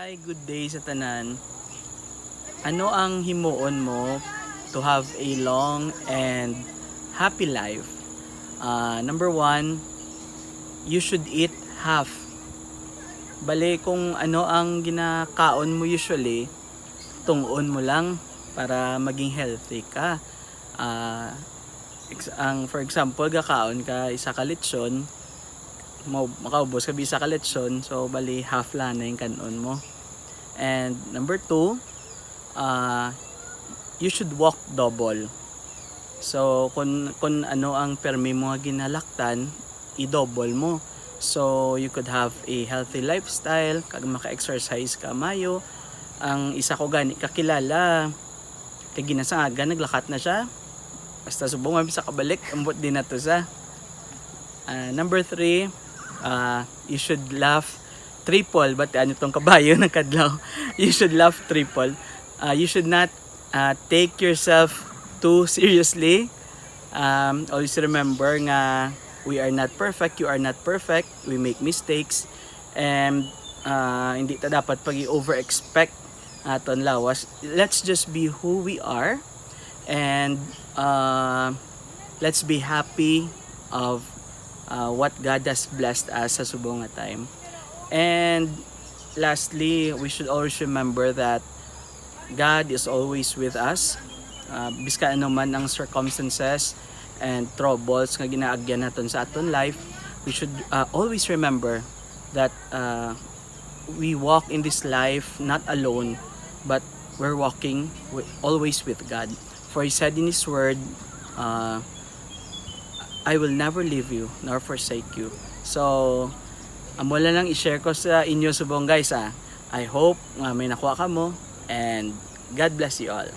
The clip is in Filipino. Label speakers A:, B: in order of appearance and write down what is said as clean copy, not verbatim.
A: Hi, good day sa tanan. Ano ang himuon mo to have a long and happy life? Number one, you should eat half. Bale, kung ano ang ginakaon mo usually, tungon mo lang para maging healthy ka. For example, gakaon ka isa ka lechon, makaubos ka bisa ka lechon, so bali half lang na yung kanon mo. And number two, you should walk double. So kung ano ang permi mo ginalaktan, i-double mo. So you could have a healthy lifestyle, kag maka-exercise ka mayo. Ang isa ko gani kakilala, kay ginasangaga naglakat na siya. Basta subong mabisa kabalik, ambot din na to sa. Number three, you should laugh triple. But ano tong kabayo ng kadlaw? You should laugh triple. You should not take yourself too seriously. Always remember nga we are not perfect, you are not perfect, we make mistakes, and hindi ta dapat pag-over-expect aton lawas. Let's just be who we are, and let's be happy of what God has blessed us sa subong nga time. And lastly, we should always remember that God is always with us. Biska ano man ang circumstances and troubles nga ginaagyan naton sa aton life, we should always remember that we walk in this life not alone, but we're walking always with God. For He said in His word, I will never leave you nor forsake you. So, amo lang i-share ko sa inyo subong guys. I hope may nakuha ka mo, and God bless you all.